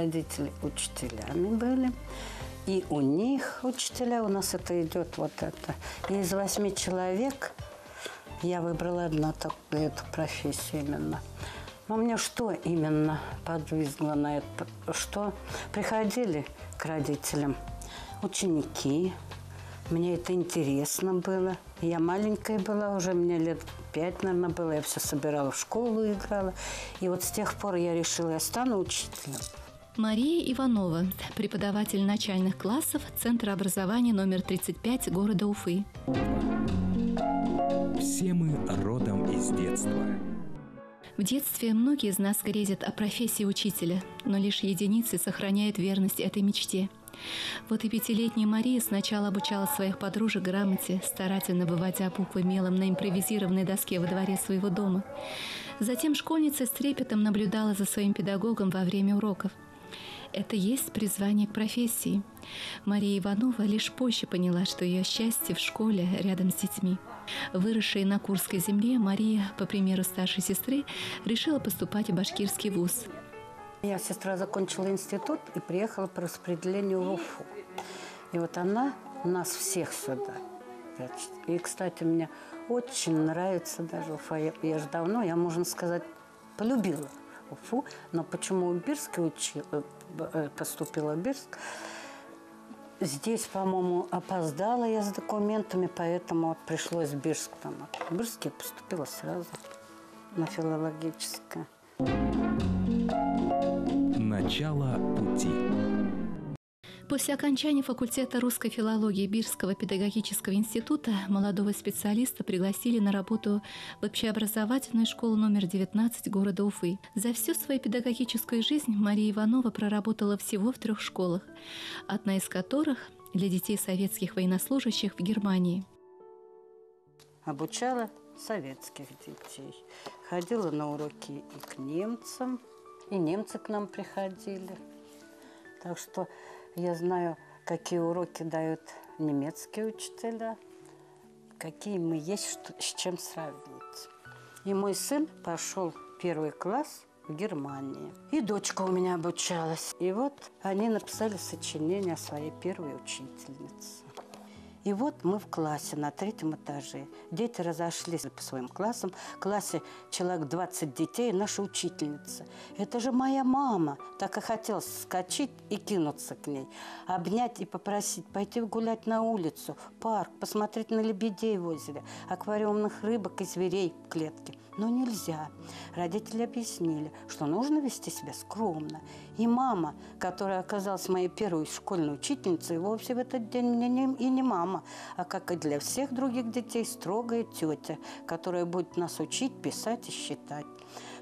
родители учителями были. И у них учителя, у нас это идет вот это. И из 8 человек я выбрала эту профессию именно. Но мне что именно подвигло на это? Что приходили к родителям ученики. Мне это интересно было. Я маленькая была уже, мне лет 5, наверное, было. Я все собирала в школу, играла. И вот с тех пор я решила, я стану учителем. Мария Иванова, преподаватель начальных классов Центра образования номер 35 города Уфы. Все мы родом из детства. В детстве многие из нас грезят о профессии учителя, но лишь единицы сохраняют верность этой мечте. Вот и 5-летняя Мария сначала обучала своих подружек грамоте, старательно выводя буквы мелом на импровизированной доске во дворе своего дома. Затем школьница с трепетом наблюдала за своим педагогом во время уроков. Это есть призвание к профессии. Мария Иванова лишь позже поняла, что ее счастье в школе рядом с детьми. Выросшая на Курской земле, Мария, по примеру старшей сестры, решила поступать в башкирский вуз. Я сестра закончила институт и приехала по распределению в Уфу. И вот она нас всех сюда. И, кстати, мне очень нравится даже Уфа. Я же давно, я, можно сказать, полюбила Уфу. Но почему в Бирске поступила в Бирск? Здесь, по-моему, опоздала я с документами, поэтому вот пришлось в Бирск. В Бирске поступила сразу на филологическое. Начало пути. После окончания факультета русской филологии Бирского педагогического института молодого специалиста пригласили на работу в общеобразовательную школу номер 19 города Уфы. За всю свою педагогическую жизнь Мария Иванова проработала всего в 3 школах, одна из которых для детей советских военнослужащих в Германии. Обучала советских детей. Ходила на уроки и к немцам, и немцы к нам приходили. Так что я знаю, какие уроки дают немецкие учителя, какие мы есть, с чем сравнить. И мой сын пошел в 1 класс в Германии. И дочка у меня обучалась. И вот они написали сочинение о своей первой учительнице. И вот мы в классе на 3-м этаже. Дети разошлись по своим классам. В классе человек 20 детей, наша учительница. Это же моя мама. Так и хотелось вскочить и кинуться к ней. Обнять и попросить пойти гулять на улицу, в парк, посмотреть на лебедей в озере, аквариумных рыбок и зверей в клетке. Но нельзя. Родители объяснили, что нужно вести себя скромно. И мама, которая оказалась моей первой школьной учительницей, вовсе в этот день мне не мама, а, как и для всех других детей, строгая тетя, которая будет нас учить писать и считать.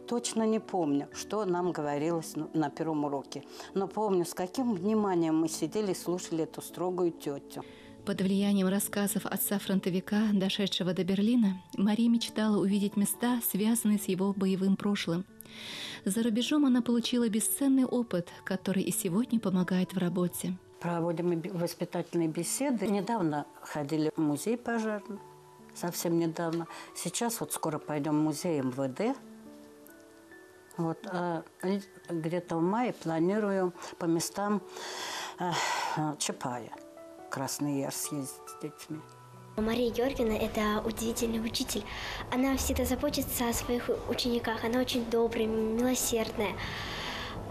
Точно не помню, что нам говорилось на первом уроке, но помню, с каким вниманием мы сидели и слушали эту строгую тетю. Под влиянием рассказов отца-фронтовика, дошедшего до Берлина, Мария мечтала увидеть места, связанные с его боевым прошлым. За рубежом она получила бесценный опыт, который и сегодня помогает в работе. Проводим воспитательные беседы. Недавно ходили в музей пожарный, совсем недавно. Сейчас вот скоро пойдем в музей МВД. Вот, а где-то в мае планирую по местам Чапая. Красный Яр съездить с детьми. Мария Георгиевна – это удивительный учитель. Она всегда заботится о своих учениках. Она очень добрая, милосердная.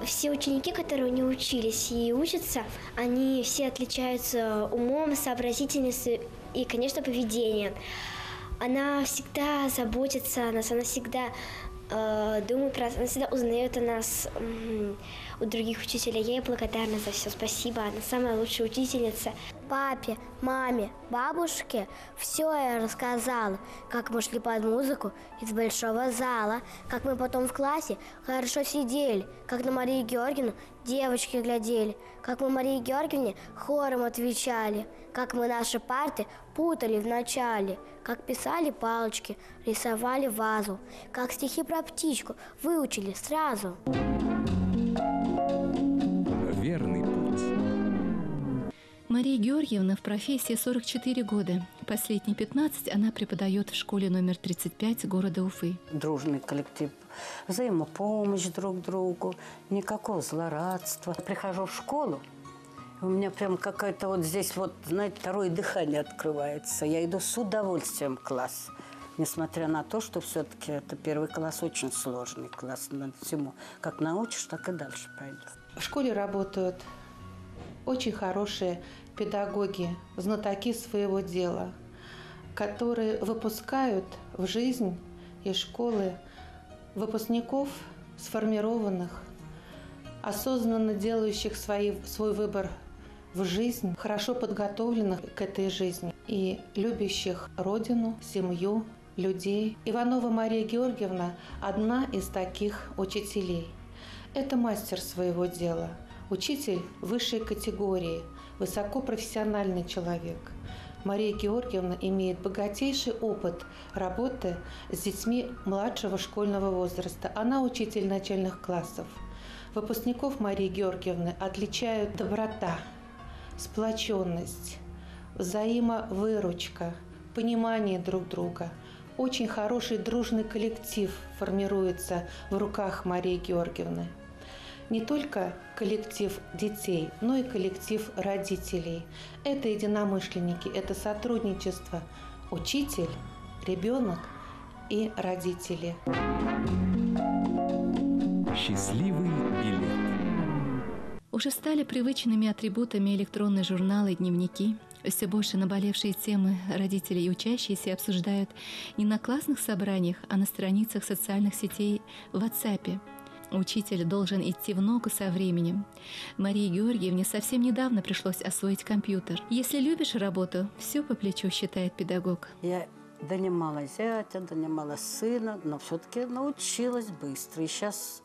Все ученики, которые у нее учились и учатся, они все отличаются умом, сообразительностью и, конечно, поведением. Она всегда заботится о нас, она всегда думает про нас, она всегда узнает о нас у других учителей. Я ей благодарна за все. Спасибо. Она самая лучшая учительница. Папе, маме, бабушке все я рассказала, как мы шли под музыку из большого зала, как мы потом в классе хорошо сидели, как на Марию Георгиевну девочки глядели, как мы Марии Георгиевне хором отвечали, как мы наши парты путали вначале, как писали палочки, рисовали вазу, как стихи про птичку выучили сразу. Верный путь. Мария Георгиевна в профессии 44 года. Последние 15 она преподает в школе номер 35 города Уфы. Дружный коллектив, взаимопомощь друг другу, никакого злорадства. Прихожу в школу, у меня прям какое-то вот здесь вот, знаете, второе дыхание открывается. Я иду с удовольствием в класс. Несмотря на то, что все-таки это первый класс очень сложный класс. Над всему. Как научишь, так и дальше пойдешь. В школе работают очень хорошие педагоги, знатоки своего дела, которые выпускают в жизнь из школы выпускников, сформированных, осознанно делающих свой выбор в жизнь, хорошо подготовленных к этой жизни и любящих родину, семью, людей. Иванова Мария Георгиевна – одна из таких учителей. Это мастер своего дела, учитель высшей категории, высокопрофессиональный человек. Мария Георгиевна имеет богатейший опыт работы с детьми младшего школьного возраста. Она учитель начальных классов. Выпускников Марии Георгиевны отличают доброта, сплоченность, взаимовыручка, понимание друг друга. Очень хороший дружный коллектив формируется в руках Марии Георгиевны. Не только коллектив детей, но и коллектив родителей. Это единомышленники, это сотрудничество. Учитель, ребенок и родители. Счастливый билет. Уже стали привычными атрибутами электронные журналы и дневники. Все больше наболевшие темы родители и учащиеся обсуждают не на классных собраниях, а на страницах социальных сетей в WhatsApp. Учитель должен идти в ногу со временем. Марии Георгиевне совсем недавно пришлось освоить компьютер. Если любишь работу, все по плечу, считает педагог. Я донимала зятя, донимала сына, но все-таки научилась быстро. И сейчас,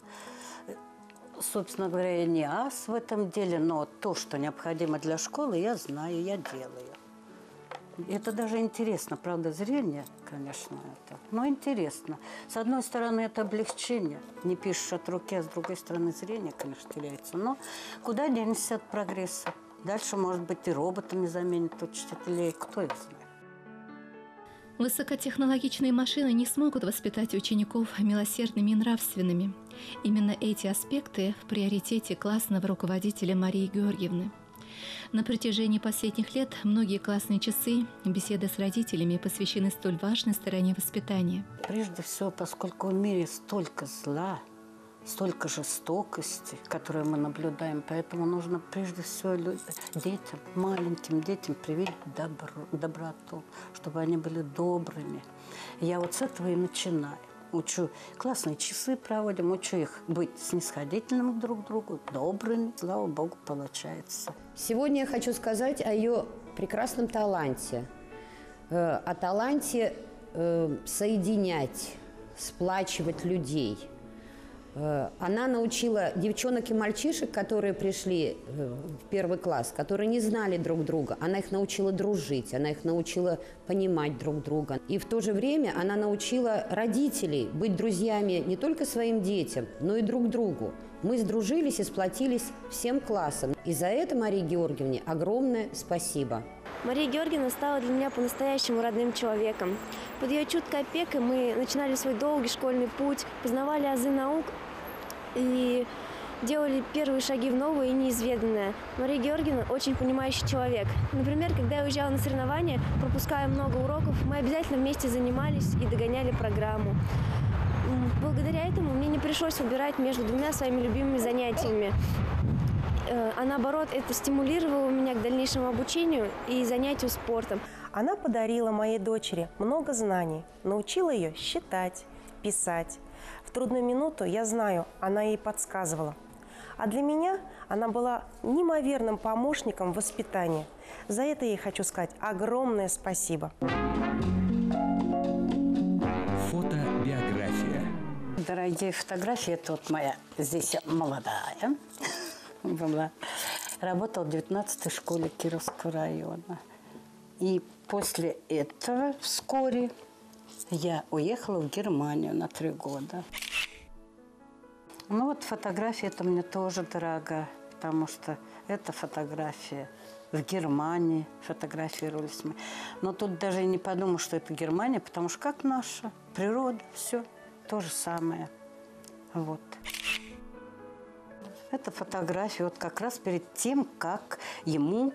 собственно говоря, я не ас в этом деле, но то, что необходимо для школы, я знаю, я делаю. Это даже интересно, правда, зрение, конечно, это, но интересно. С одной стороны, это облегчение, не пишешь от руки, а с другой стороны, зрение, конечно, теряется. Но куда денешься от прогресса? Дальше, может быть, и роботами заменят учителей, кто их знает. Высокотехнологичные машины не смогут воспитать учеников милосердными и нравственными. Именно эти аспекты в приоритете классного руководителя Марии Георгиевны. На протяжении последних лет многие классные часы, беседы с родителями посвящены столь важной стороне воспитания. Прежде всего, поскольку в мире столько зла, столько жестокости, которые мы наблюдаем, поэтому нужно прежде всего детям, маленьким детям привить доброту, чтобы они были добрыми. Я вот с этого и начинаю. Учу, классные часы проводим, учу их быть снисходительными друг к другу, добрыми. Слава Богу, получается. Сегодня я хочу сказать о ее прекрасном таланте. О таланте соединять, сплачивать людей. Она научила девчонок и мальчишек, которые пришли в первый класс, которые не знали друг друга. Она их научила дружить, она их научила понимать друг друга. И в то же время она научила родителей быть друзьями не только своим детям, но и друг другу. Мы сдружились и сплотились всем классом. И за это Марии Георгиевне огромное спасибо. Мария Георгиевна стала для меня по-настоящему родным человеком. Под ее чуткой опекой мы начинали свой долгий школьный путь, познавали азы наук и делали первые шаги в новое и неизведанное. Мария Георгиевна очень понимающий человек. Например, когда я уезжала на соревнования, пропуская много уроков, мы обязательно вместе занимались и догоняли программу. Благодаря этому мне не пришлось выбирать между двумя своими любимыми занятиями. А наоборот, это стимулировало меня к дальнейшему обучению и занятию спортом. Она подарила моей дочери много знаний, научила ее считать, писать. В трудную минуту, я знаю, она ей подсказывала. А для меня она была неимоверным помощником в воспитании. За это я ей хочу сказать огромное спасибо. Фотобиография. Дорогие фотографии, это вот моя здесь молодая была. Работала в 19-й школе Кировского района. И после этого вскоре я уехала в Германию на 3 года. Ну вот фотография это мне тоже дорога, потому что эта фотография в Германии фотографировались мы. Но тут даже и не подумал, что это Германия, потому что как наша природа, все то же самое. Вот. Это фотография вот как раз перед тем, как ему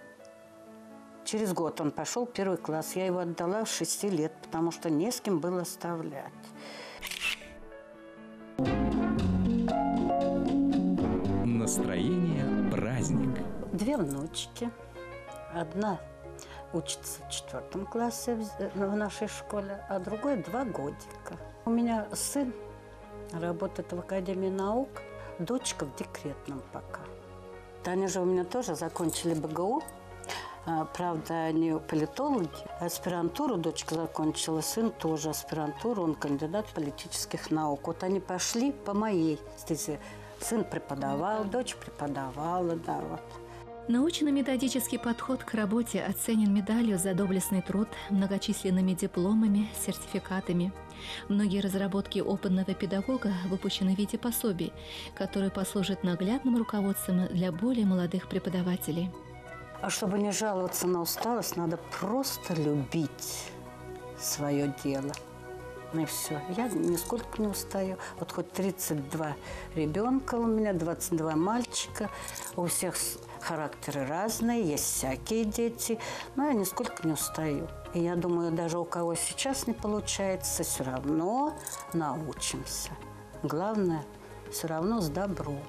через год он пошел в 1 класс. Я его отдала в 6 лет, потому что не с кем было оставлять. Настроение праздник. 2 внучки. Одна учится в 4 классе в нашей школе, а другой 2 годика. У меня сын работает в Академии наук, дочка в декретном пока. Они же у меня тоже закончили БГУ. Правда, они политологи. Аспирантуру дочка закончила, сын тоже аспирантуру, он кандидат политических наук. Вот они пошли по моей стезе. Сын преподавал, дочь преподавала, да, вот. Научно-методический подход к работе оценен медалью за доблестный труд, многочисленными дипломами, сертификатами. Многие разработки опытного педагога выпущены в виде пособий, которые послужат наглядным руководством для более молодых преподавателей. А чтобы не жаловаться на усталость, надо просто любить свое дело. И все. Я нисколько не устаю. Вот хоть 32 ребенка у меня, 22 мальчика. У всех характеры разные, есть всякие дети. Но я нисколько не устаю. И я думаю, даже у кого сейчас не получается, все равно научимся. Главное, все равно с добром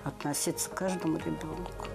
относиться к каждому ребенку.